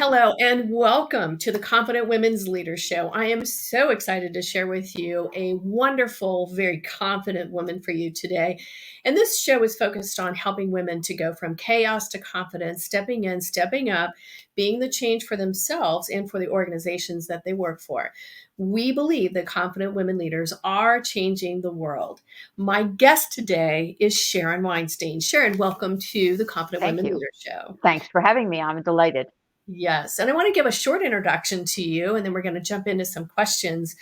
Hello and welcome to the Confident Women's Leader Show. I am so excited to share with you a wonderful, very confident woman for you today. And this show is focused on helping women to go from chaos to confidence, stepping in, stepping up, being the change for themselves and for the organizations that they work for. We believe that confident women leaders are changing the world. My guest today is Sharon Weinstein. Sharon, welcome to the Confident Thank Women you. Leader Show. Thanks for having me. I'm delighted. Yes. And I want to give a short introduction to you, and then we're going to jump into some questions.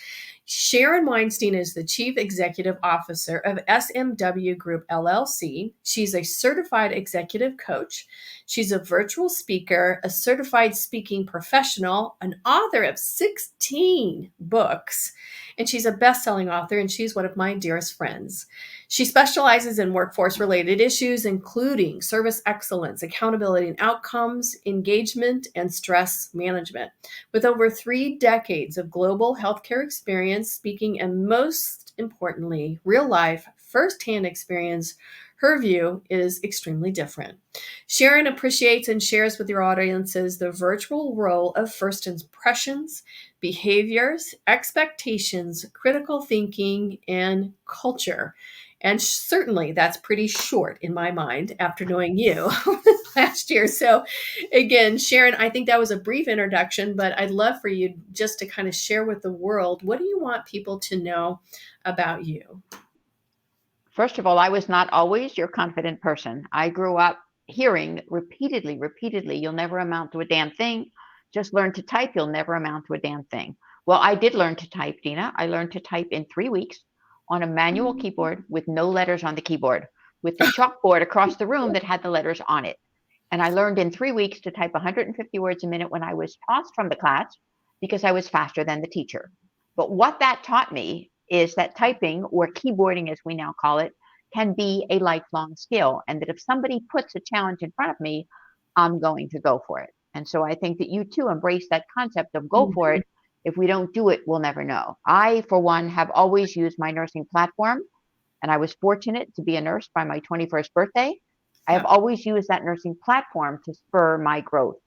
Sharon Weinstein is the Chief Executive Officer of SMW Group LLC. She's a certified executive coach. She's a virtual speaker, a certified speaking professional, an author of 16 books, and she's a best-selling author, and she's one of my dearest friends. She specializes in workforce related issues, including service excellence, accountability and outcomes, engagement, and stress management. With over 3 decades of global healthcare experience, speaking, and most importantly, real life, firsthand experience, her view is extremely different. Sharon appreciates and shares with your audiences the virtual role of first impressions, behaviors, expectations, critical thinking, and culture. And certainly that's pretty short in my mind after knowing you last year. So, again, Sharon, I think that was a brief introduction, but I'd love for you just to kind of share with the world, what do you want people to know about you? First of all, I was not always your confident person. I grew up hearing repeatedly, you'll never amount to a damn thing. Just learn to type, you'll never amount to a damn thing. Well, I did learn to type, Dina. I learned to type in 3 weeks on a manual keyboard with no letters on the keyboard, with the chalkboard across the room that had the letters on it. And I learned in 3 weeks to type 150 words a minute when I was tossed from the class because I was faster than the teacher. But what that taught me is that typing, or keyboarding as we now call it, can be a lifelong skill. And that if somebody puts a challenge in front of me, I'm going to go for it. And so I think that you too embrace that concept of go for it. If we don't do it, we'll never know. I, for one, have always used my nursing platform, and I was fortunate to be a nurse by my 21st birthday. I have always used that nursing platform to spur my growth.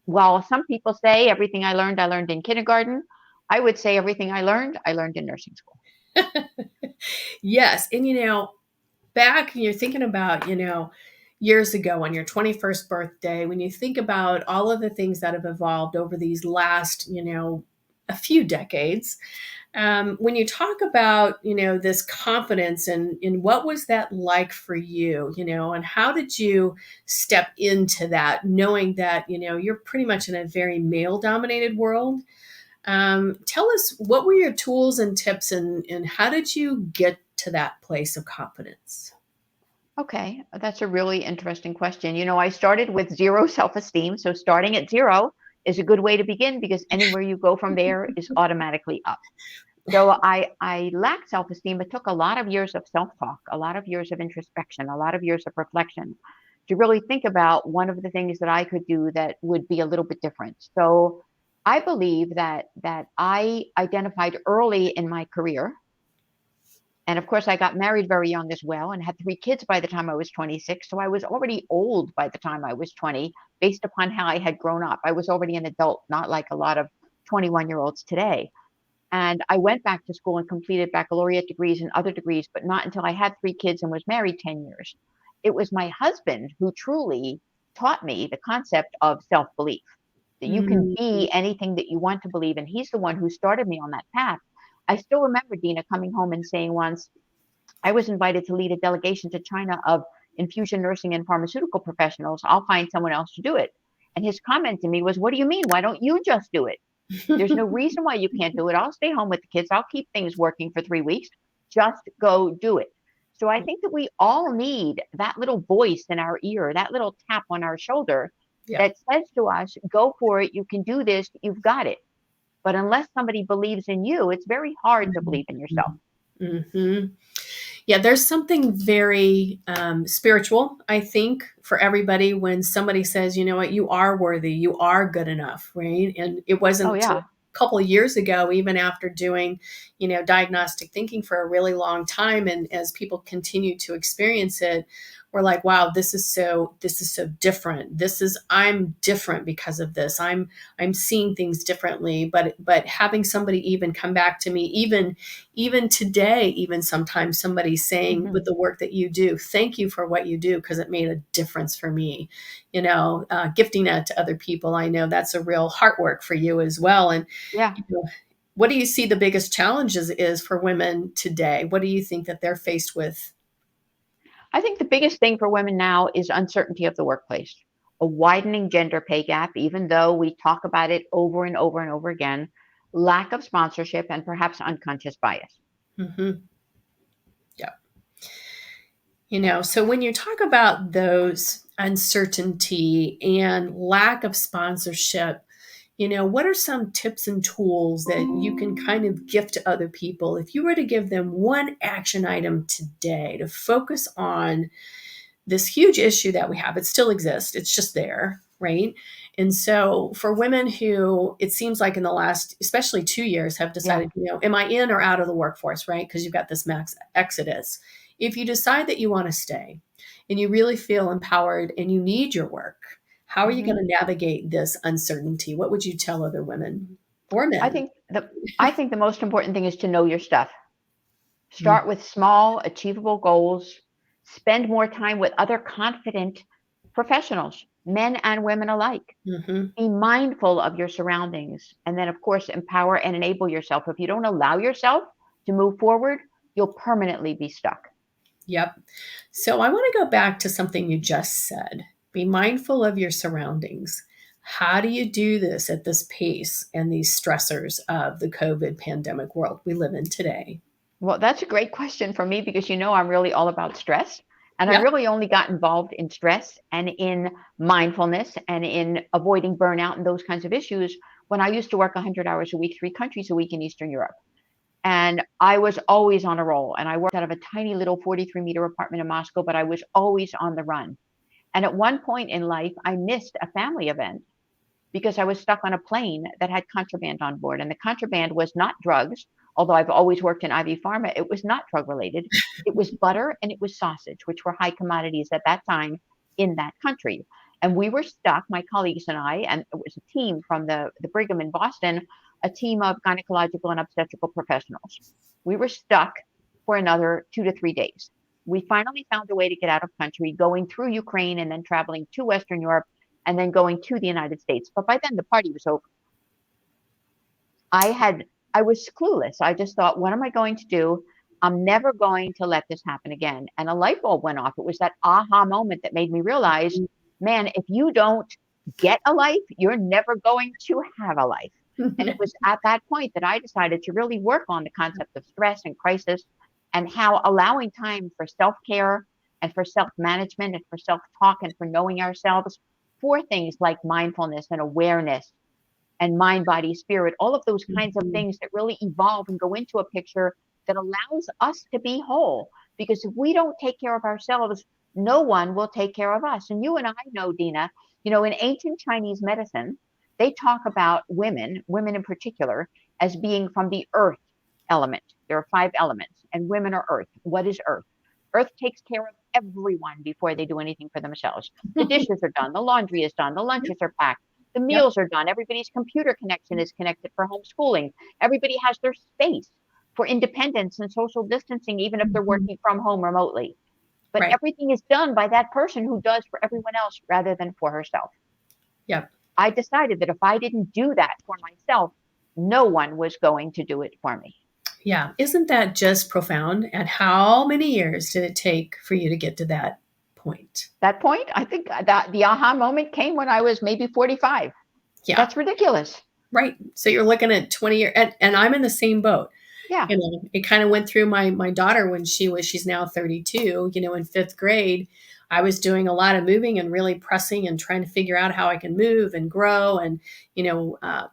While some people say everything I learned in kindergarten, I would say everything I learned in nursing school. Yes. And, back you're thinking about, years ago on your 21st birthday, when you think about all of the things that have evolved over these last, a few decades, when you talk about, this confidence and what was that like for you, and how did you step into that, knowing that, you're pretty much in a very male dominated world? Tell us, what were your tools and tips, and how did you get to that place of confidence? Okay, that's a really interesting question. I started with zero self-esteem, so starting at zero is a good way to begin because anywhere you go from there is automatically up. So I lacked self-esteem. It took a lot of years of self-talk, a lot of years of introspection, a lot of years of reflection to really think about one of the things that I could do that would be a little bit different. So I believe that I identified early in my career. And of course, I got married very young as well and had 3 kids by the time I was 26. So I was already old by the time I was 20, based upon how I had grown up. I was already an adult, not like a lot of 21-year-olds today. And I went back to school and completed baccalaureate degrees and other degrees, but not until I had 3 kids and was married 10 years. It was my husband who truly taught me the concept of self-belief, that you can Mm. be anything that you want to believe. And he's the one who started me on that path. I still remember Dina coming home and saying once, I was invited to lead a delegation to China of infusion nursing and pharmaceutical professionals. I'll find someone else to do it. And his comment to me was, what do you mean? Why don't you just do it? There's no reason why you can't do it. I'll stay home with the kids. I'll keep things working for 3 weeks. Just go do it. So I think that we all need that little voice in our ear, that little tap on our shoulder Yeah. that says to us, go for it. You can do this. You've got it. But unless somebody believes in you, it's very hard to believe in yourself. Mm-hmm. Yeah, there's something very spiritual, I think, for everybody when somebody says, you know what, you are worthy, you are good enough, right? And it Oh, wasn't until yeah. a couple of years ago, even after doing, diagnostic thinking for a really long time, and as people continue to experience it, we're like, wow, this is so different. I'm different because of this. I'm seeing things differently. But having somebody even come back to me, even today, even sometimes somebody saying, with the work that you do, thank you for what you do, because it made a difference for me. Gifting that to other people, I know that's a real heart work for you as well. And Yeah. you know, what do you see the biggest challenges is for women today? What do you think that they're faced with? I think the biggest thing for women now is uncertainty of the workplace, a widening gender pay gap, even though we talk about it over and over and over again, lack of sponsorship, and perhaps unconscious bias. Mm-hmm. Yeah. So when you talk about those uncertainty and lack of sponsorship, what are some tips and tools that you can kind of gift to other people? If you were to give them one action item today to focus on this huge issue that we have, it still exists, it's just there, right? And so for women who it seems like in the last especially 2 years have Yeah. decided, am I in or out of the workforce, right? Because you've got this max exodus. If you decide that you want to stay and you really feel empowered and you need your work, how are you going hmm to navigate this uncertainty? What would you tell other women or I men? think the I think the most important thing is to know your stuff. Mm-hmm. Start with small, achievable goals. Spend more time with other confident professionals, men and women alike. Mm-hmm. Be mindful of your surroundings. And then, of course, empower and enable yourself. If you don't allow yourself to move forward, you'll permanently be stuck. Yep. So I want to go back to something you just said. Be mindful of your surroundings. How do you do this at this pace and these stressors of the COVID pandemic world we live in today? Well, that's a great question for me because I'm really all about stress. And I Yeah. really only got involved in stress and in mindfulness and in avoiding burnout and those kinds of issues when I used to work 100 hours a week, 3 countries a week in Eastern Europe. And I was always on a roll. And I worked out of a tiny little 43-meter apartment in Moscow, but I was always on the run. And at one point in life, I missed a family event because I was stuck on a plane that had contraband on board. And the contraband was not drugs, although I've always worked in IV pharma. It was not drug related. It was butter and it was sausage, which were high commodities at that time in that country. And we were stuck, my colleagues and I, and it was a team from the Brigham in Boston, a team of gynecological and obstetrical professionals. We were stuck for another 2 to 3 days. We finally found a way to get out of country, going through Ukraine and then traveling to Western Europe and then going to the United States. But by then the party was over. I had I was clueless. I just thought, what am I going to do? I'm never going to let this happen again. And a light bulb went off. It was that aha moment that made me realize, man, if you don't get a life, you're never going to have a life. And it was at that point that I decided to really work on the concept of stress and crisis and how allowing time for self care and for self management and for self talk and for knowing ourselves for things like mindfulness and awareness and mind, body, spirit, all of those kinds of things that really evolve and go into a picture that allows us to be whole. Because if we don't take care of ourselves, no one will take care of us. And you and I know, Dina, in ancient Chinese medicine, they talk about women in particular, as being from the earth element. There are 5 elements, and women are earth. What is earth? Earth takes care of everyone before they do anything for themselves. The dishes are done, the laundry is done, the lunches are packed, the Yep. meals are done, everybody's computer connection is connected for homeschooling, everybody has their space for independence and social distancing, even if they're working from home remotely. But Right. everything is done by that person who does for everyone else rather than for herself. Yep. I decided that if I didn't do that for myself, no one was going to do it for me. Yeah. Isn't that just profound? And how many years did it take for you to get to that point? That point, I think that the aha moment came when I was maybe 45. Yeah. That's ridiculous. Right. So you're looking at 20 years, and I'm in the same boat. Yeah. It kind of went through my daughter when she's now 32, in fifth grade. I was doing a lot of moving and really pressing and trying to figure out how I can move and grow. And,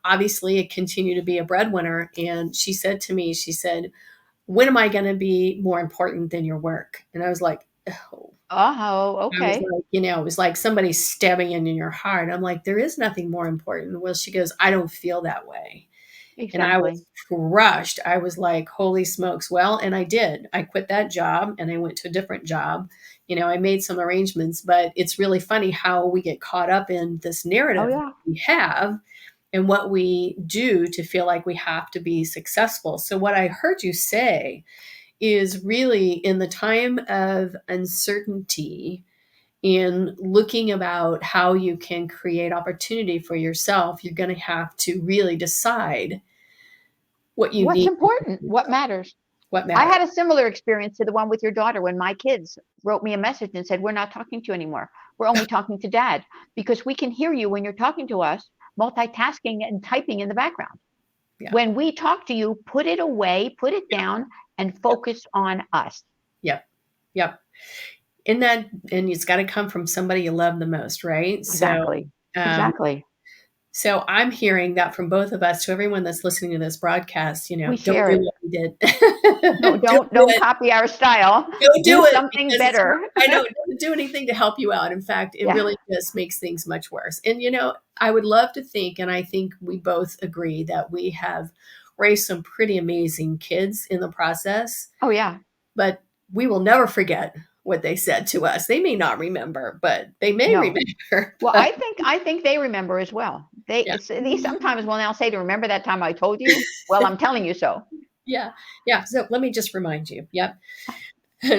obviously it continued to be a breadwinner. And she said to me, she said, when am I going to be more important than your work? And I was like, oh, Oh, I was okay. like, it was like somebody stabbing in your heart. I'm like, there is nothing more important. Well, she goes, I don't feel that way. And I Exactly. was crushed. I was like, holy smokes. Well, and I did. I quit that job and I went to a different job. I made some arrangements, but it's really funny how we get caught up in this Oh narrative that yeah. we have and what we do to feel like we have to be successful. So, what I heard you say is really in the time of uncertainty, in looking about how you can create opportunity for yourself, you're going to have to really decide what you What's need, important? What matters? what I matters. had a similar experience to the one with your daughter when my kids wrote me a message and said, "We're not talking to you anymore. We're only talking to dad because we can hear you when you're talking to us, multitasking and typing in the background. Yeah. When we talk to you, put it away, put it down, and Yep. focus on us." Yep. Yep. And it's got to come from somebody you love the most, right? Exactly. Um, Exactly. so I'm hearing that from both of us to everyone that's listening to this broadcast, We don't share do it. what we did. No, Do don't it. copy our style. Don't Do do it something because better. I know it doesn't do anything to help you out. In fact, it Yeah. really just makes things much worse. And I would love to think, and I think we both agree that we have raised some pretty amazing kids in the process, Oh yeah. but we will never forget what they said to us. They may not remember, but they may No. remember. Well, But I think they remember as well. yeah. They sometimes will now say to remember that time I told you. Well, I'm telling you so. Yeah. Yeah. So let me just remind you. Yep.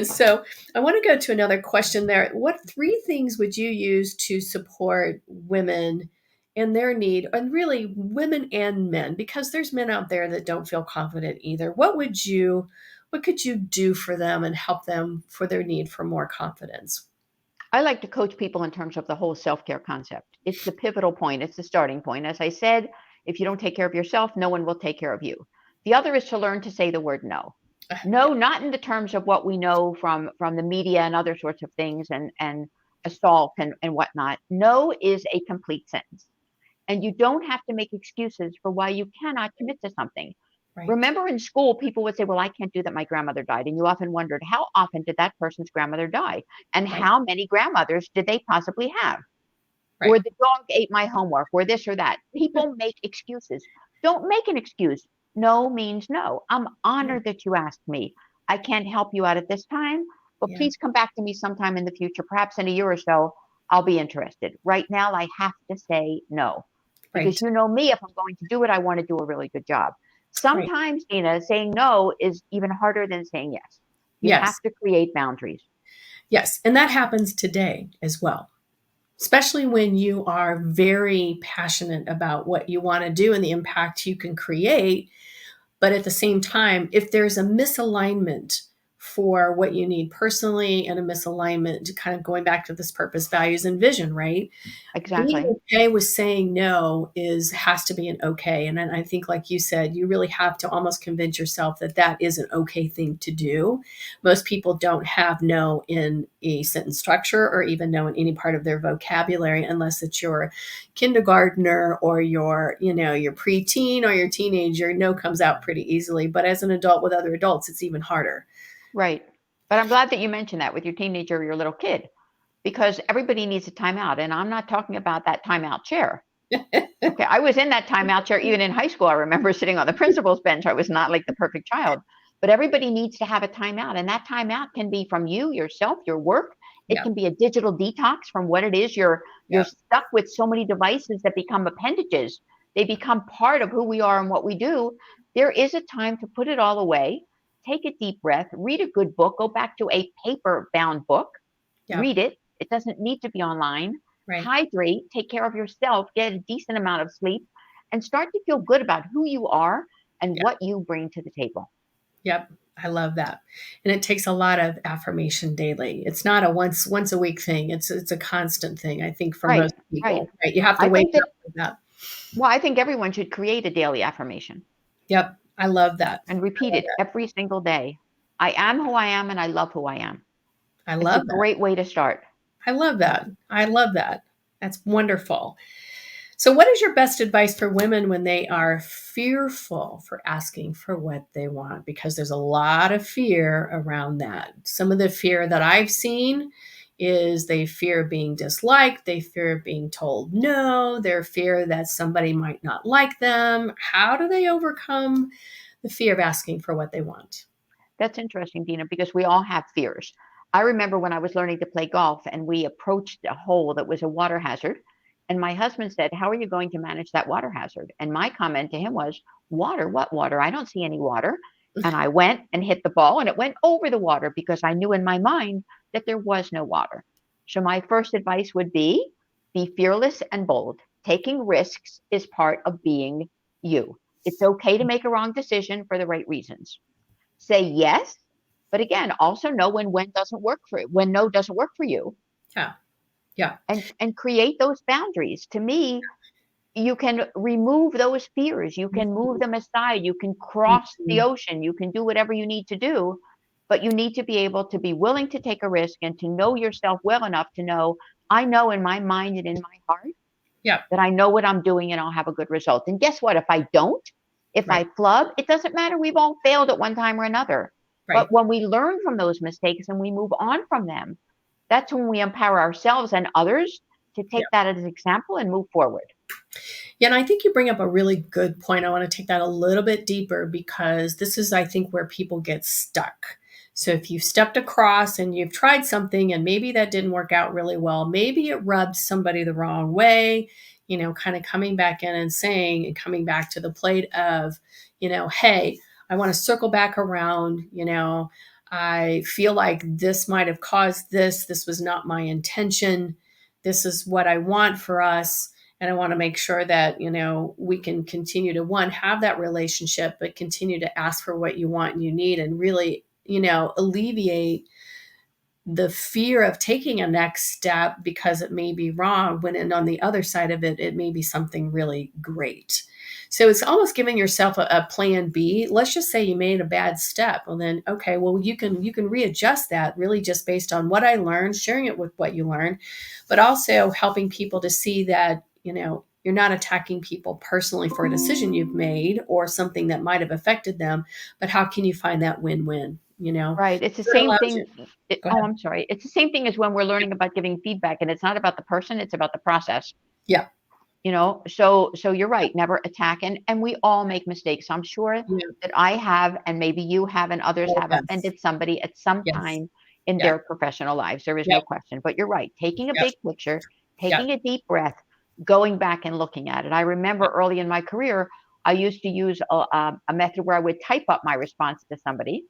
So I want to go to another question there. What three things would you use to support women in their need, and really women and men, because there's men out there that don't feel confident either. What could you do for them and help them for their need for more confidence? I like to coach people in terms of the whole self-care concept. It's the pivotal point. It's the starting point. As I said, if you don't take care of yourself, no one will take care of you. The other is to learn to say the word no. Yeah. No, not in the terms of what we know from the media and other sorts of things and assault and whatnot. No is a complete sentence. And you don't have to make excuses for why you cannot commit to something. Right. Remember in school, people would say, "Well, I can't do that. My grandmother died." And you often wondered, how often did that person's grandmother die? And Right. how many grandmothers did they possibly have? Or Right. the dog ate my homework, or this or that. People make excuses. Don't make an excuse. No means no. I'm Yeah. honored that you asked me. I can't help you out at this time, but Yeah. please come back to me sometime in the future, perhaps in a year or so. I'll be interested. Right now, I have to say no because Right. you know me, if I'm going to do it, I want to do a really good job. Right. Sometimes, Dina, saying no is even harder than saying yes. You have Yes. to create boundaries. Yes. And that happens today as well, especially when you are very passionate about what you want to do and the impact you can create. But at the same time, if there's a misalignment for what you need personally and a misalignment, kind of going back to this purpose, values, and vision, right? Being Exactly. okay with saying no has to be an okay. And then I think, like you said, you really have to almost convince yourself that that is an okay thing to do. Most people don't have no in a sentence structure or even no in any part of their vocabulary unless it's your kindergartner or your preteen or your teenager. No comes out pretty easily. But as an adult with other adults, it's even harder. Right. But I'm glad that you mentioned that with your teenager or your little kid because everybody needs a timeout. And I'm not talking about that timeout chair. Okay. I was in that timeout chair even in high school. I remember sitting on the principal's bench. I was not like the perfect child, but everybody needs to have a timeout. And that timeout can be from you, yourself, your work. It Yeah. can be a digital detox from what it is. You're Yeah. stuck with so many devices that become appendages. They become part of who we are and what we do. There is a time to put it all away, take a deep breath, read a good book, go back to a paper bound book, Yeah. read it. It doesn't need to be online. Right. Hydrate, take care of yourself, get a decent amount of sleep, and start to feel good about who you are and Yeah. what you bring to the table. Yep. I love that. And it takes a lot of affirmation daily. It's not a once a week thing. It's a constant thing, I think, for Right, most right. people. Right. You have to I wake think that, up with that. well, I think everyone should create a daily affirmation Yep. I love that. and I repeat love it that. every single day. I am who I am and I love who I am. I It's a love that. great way to start. I love that. I love that. That's wonderful. So, what is your best advice for women when they are fearful for asking for what they want? Because there's a lot of fear around that. Some of the fear that I've seen is they fear being disliked, they fear being told no, they fear that somebody might not like them. How do they overcome the fear of asking for what they want? That's interesting, Dina, because we all have fears. I remember when I was learning to play golf and we approached a hole that was a water hazard. And my husband said, "How are you going to manage that water hazard?" And my comment to him was, "Water? What water? I don't see any water." And I went and hit the ball and it went over the water because I knew in my mind that there was no water. So my first advice would be fearless and bold. Taking risks is part of being you. It's okay to make a wrong decision for the right reasons. Say yes, but again, also know when doesn't work for you, when no doesn't work for you, Yeah. Yeah. and create those boundaries. To me, you can remove those fears, you can move them aside, you can cross the Mhm. ocean, you can do whatever you need to do, but you need to be able to be willing to take a risk and to know yourself well enough to know, I know in my mind and in my heart Yeah. that I know what I'm doing and I'll have a good result. And guess what? If I don't, if Right. I flub, it doesn't matter. We've all failed at one time or another. But Right. when we learn from those mistakes and we move on from them, that's when we empower ourselves and others to Yeah. take that as an example and move forward. Yeah, and I think you bring up a really good point. I want to take that a little bit deeper because this is, I think, where people get stuck. So if you've stepped across and you've tried something and maybe that didn't work out really well, maybe it rubbed somebody the wrong way, kind of coming back in and saying and coming back to the plate of, hey, I want to circle back around, I feel like this might have caused this. This was not my intention. This is what I want for us, and I want to make sure that we can continue to, one, have that relationship, but continue to ask for what you want and you need, and really alleviate the fear of taking a next step because it may be wrong when, and on the other side of it, it may be something really great. So it's almost giving yourself a plan B. Let's just say you made a bad step. Well, then, okay, well, you can readjust that really just based on what I learned, sharing it with what you learned, but also helping people to see that, you're not attacking people personally for a decision you've made or something that might have affected them, but how can you find that win-win? Right. It's the It same allows you. thing. Go Oh, ahead. I'm sorry. It's the same thing as when we're learning about giving feedback, and it's not about the person, it's about the process. Yeah. So you're right, never attack, and we all make mistakes. I'm sure Yeah. that I have, and maybe you have, and others Oh, have yes. offended somebody at some Yes. time in Yeah. their professional lives. There is no Yep. question. But you're right, taking a Yep. big picture, Yep. taking a deep breath, going back and looking at it. I remember early in my career, I used to use a method where I would type up my response to somebody.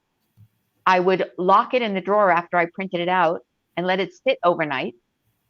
I would lock it in the drawer after I printed it out and let it sit overnight.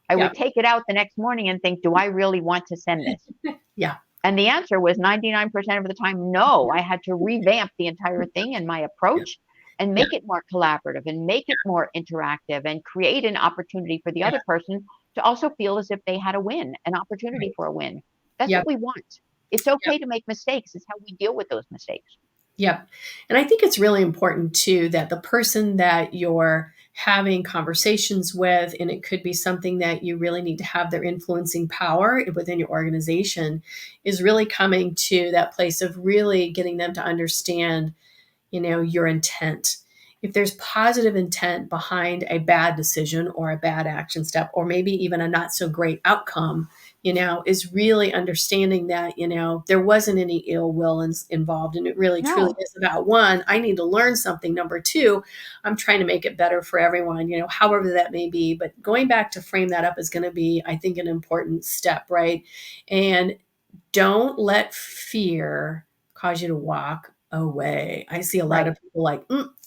I would Yep. take it out the next morning and think, do I really want to send this? Yeah. And the answer was 99% of the time, no. I had to revamp the entire thing and my Yeah. approach and Yeah. make it more collaborative and make it more interactive and create an opportunity for the Yeah. other person to also feel as if they had a win, an opportunity Right. for a win. That's Yep. what we want. It's Yep. okay to make mistakes. It's how we deal with those mistakes. Yep. And I think it's really important too that the person that you're having conversations with, and it could be something that you really need to have their influencing power within your organization, is really coming to that place of really getting them to understand your intent. If there's positive intent behind a bad decision or a bad action step, or maybe even a not so great outcome, is really understanding that, there wasn't any ill will involved. And it really truly No, is about, one, I need to learn something. Number two, I'm trying to make it better for everyone, however that may be. But going back to frame that up is going to be, I think, an important step, right? And don't let fear cause you to walk away. I see a lot right, of people like,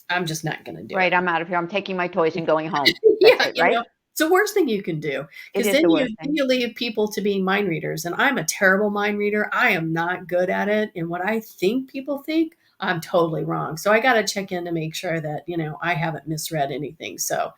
I'm just not going to do it. right. I'm out of here. I'm taking my toys and going home. That's Yeah, it, right? it's the worst thing you can do It because is then the you worst then thing. you leave people to being mind readers. And I'm a terrible mind reader. I am not good at it. And what I think people think, I'm totally wrong. So I got to check in to make sure that I haven't misread anything. So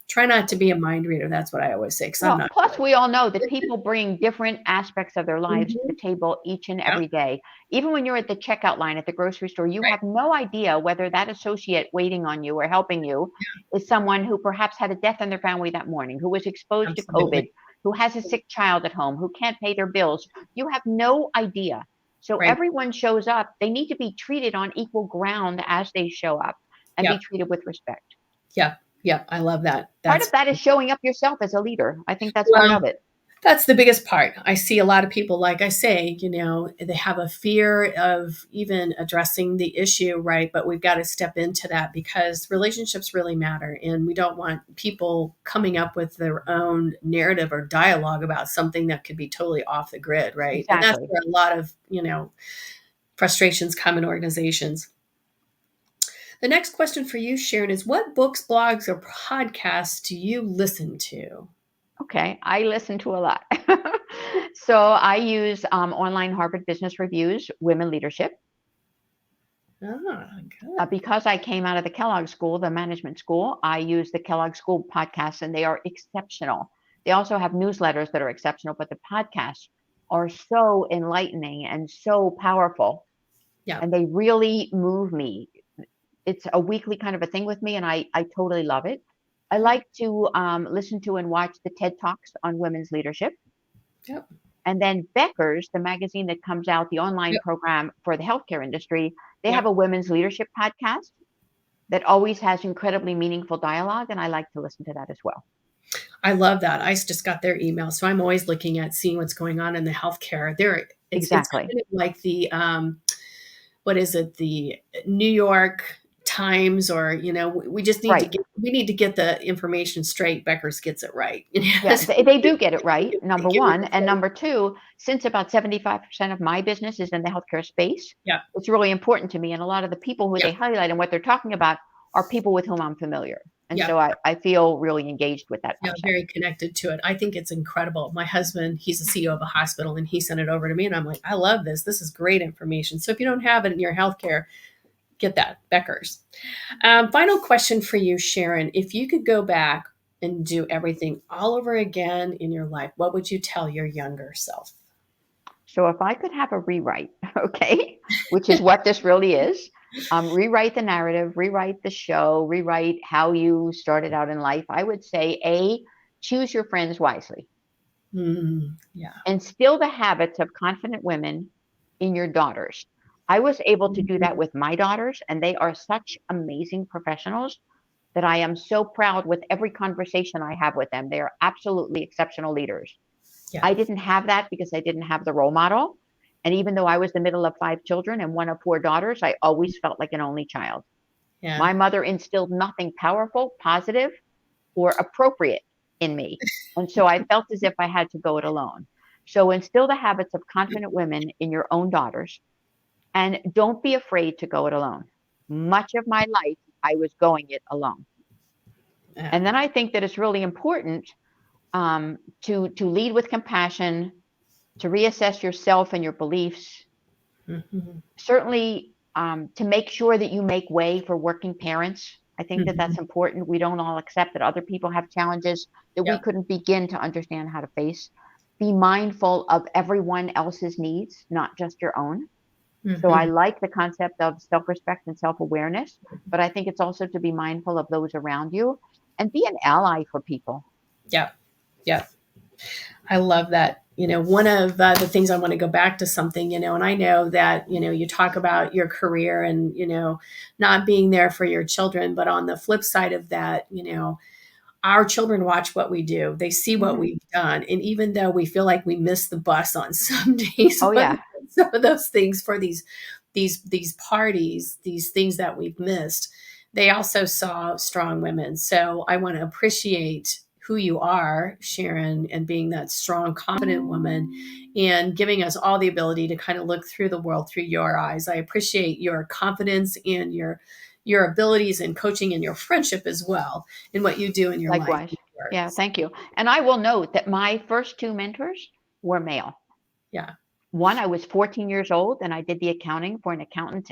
try not to be a mind reader. That's what I always say because I'm Well, not plus we all know that people bring different aspects of their lives to the good. table each and Yeah, every day. Even when you're at the checkout line at the grocery store, you right. have no idea whether that associate waiting on you or helping you is someone who perhaps had a death in their family that morning, who was exposed to Absolutely. COVID, who has a sick child at home, who can't pay their bills. You have no idea. So Right. everyone shows up. They need to be treated on equal ground as they show up and be Yep. treated with respect. Yep. Yep, I love that. Part of That's that is showing up yourself as a leader. I think that's part well, of it. that's the biggest part. I see a lot of people, like I say, they have a fear of even addressing the issue, right? But we've got to step into that because relationships really matter. And we don't want people coming up with their own narrative or dialogue about something that could be totally off the grid, right? And that's Exactly. where a lot of, frustrations come in organizations. The next question for you, Sharon, is what books, blogs, or podcasts do you listen to? Okay, I listen to a lot. So I use online Harvard Business Review's Women Leadership. Ah, good. Because I came out of the Kellogg School, the management school, I use the Kellogg School podcasts, and they are exceptional. They also have newsletters that are exceptional, but the podcasts are so enlightening and so powerful, Yeah. and they really move me. It's a weekly kind of a thing with me, and I totally love it. I Yeah. like to listen to and watch the TED Talks on women's leadership. Yep. And then Becker's, the magazine that comes out, the online Yep. program for the healthcare industry, they have Yep. a women's leadership podcast that always has incredibly meaningful dialogue, and I like to listen to that as well. I love that. I just got their email, so I'm always looking at seeing what's going on in the healthcare. It's Exactly. kind of like the what is it? The New York Times, or we just need to Right. get the information straight. Becker's gets it right. Yeah, Yes. they do get it right, They number give you one. the And full. number two, since about 75% of my business is in the healthcare space, Yeah. it's really important to me. And a lot of the people who Yeah. they highlight and what they're talking about are people with whom I'm familiar. And Yeah. so I feel really engaged with that Yeah, process. very connected to it. I think it's incredible. My husband, he's the CEO of a hospital, and he sent it over to me, and I'm like, I love this. This is great information. So if you don't have it in your healthcare, get that, Becker's. Final question for you, Sharon. If you could go back and do everything all over again in your life, what would you tell your younger self? So if I could have a rewrite, okay, which is what this really is, rewrite the narrative, rewrite the show, rewrite how you started out in life, I would say, A, choose your friends wisely. Yeah. Instill the habits of confident women in your daughters. I was able to do that Mhm. with my daughters, and they are such amazing professionals that I am so proud with every conversation I have with them. They are absolutely exceptional leaders. Yeah. I didn't have that because I didn't have the role model. And even though I was the middle of 5 children and one of 4 daughters, I always felt like an only child. Yeah. My mother instilled nothing powerful, positive, or appropriate in me. And so I felt as if I had to go it alone. So instill the habits of confident women in your own daughters, and don't be afraid to go it alone. Much of my life, I was going it alone. Yeah. And then I think that it's really important to lead with compassion, to reassess yourself and your beliefs, Mhm. certainly to make sure that you make way for working parents. I think that Mhm. that's important. We don't all accept that other people have challenges that we Yeah. couldn't begin to understand how to face. Be mindful of everyone else's needs, not just your own. So I Mhm. like the concept of self-respect and self-awareness, but I think it's also to be mindful of those around you and be an ally for people. Yeah. Yeah. I love that. One of the things I want to go back to something, and I know that, you talk about your career and, not being there for your children. But on the flip side of that, our children watch what we do. They see what Mhm. we've done. And even though we feel like we miss the bus on some days, Oh, but yeah. some of those things for these parties, these things that we've missed, they also saw strong women. So I want to appreciate who you are, Sharon, and being that strong, confident woman and giving us all the ability to kind of look through the world through your eyes. I appreciate your confidence and your abilities in coaching and your friendship as well in what you do in your life. Likewise. Yeah, thank you. And I will note that my first two mentors were male. Yeah. One, I was 14 years old and I did the accounting for an accountant.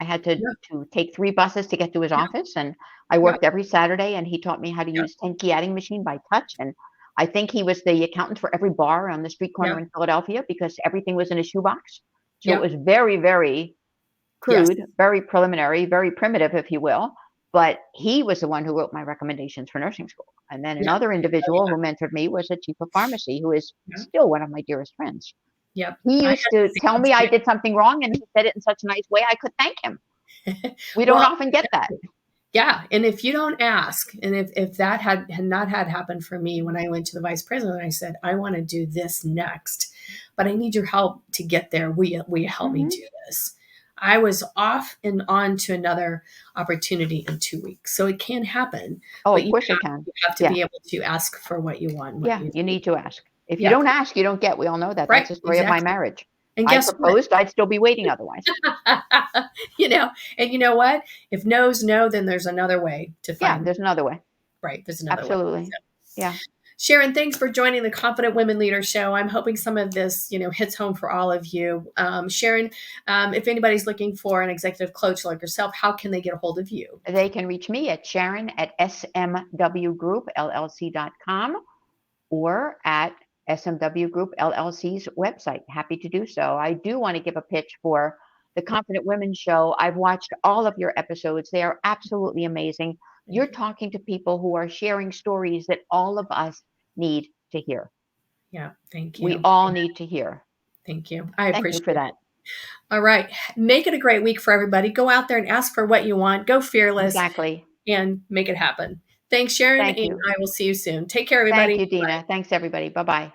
I had to, Yeah. to take 3 buses to get to his Yeah. office, and I Yeah. worked every Saturday, and he taught me how to Yeah. use 10 key adding machine by touch. And I think he was the accountant for every bar on the street Yeah. corner in Philadelphia because everything was in a shoebox. So it Yeah. was very, very Yes. crude, very preliminary, very primitive, if you will. But he was the one who wrote my recommendations for nursing school. And then Yeah. another Oh, individual who mentored me was a chief of pharmacy who is yeah. still one of my dearest friends. Yep. He I had used to the tell me I same did something wrong, and he said it in such a nice way I could thank him. too. We don't Well, often get that. Yeah. And if you don't ask, and if that had not had happened for me when I went to the vice president, I said, I want to do this next, but I need your help to get there. Will you help me Hmm. do this? I was off and on to another opportunity in 2 weeks. So it can happen, Oh, but of course it can. you have to Yeah. be able to ask for what you want and what Yeah. you You need. need to ask. If you Yeah. don't ask, you don't get. We all know that. Right. That's the story of my Exactly. marriage. And I guess what? proposed, I'd still be waiting otherwise. you know, and you know what? If no's no, then there's another way to Yeah, find there's another way. right. There's another way. Absolutely. So, Yeah. Sharon, thanks for joining the Confident Women Leader Show. I'm hoping some of this, hits home for all of you. Sharon, if anybody's looking for an executive coach like yourself, how can they get a hold of you? They can reach me at Sharon at smwgroupllc.com or at SMW Group LLC's website. Happy to do so. I do want to give a pitch for the Confident Women Show. I've watched all of your episodes. They are absolutely amazing. Thank You're you. talking to people who are sharing stories that all of us need to hear. Yeah, thank We you. all need to hear. Thank you. I Thank you appreciate for it. that. All right. Make it a great week for everybody. Go out there and ask for what you want. Go fearless Exactly. and make it happen. Thanks, Sharon, Thank and you. I will see you soon. Take care, Thank everybody. you, Dina. Thanks, everybody. Bye bye.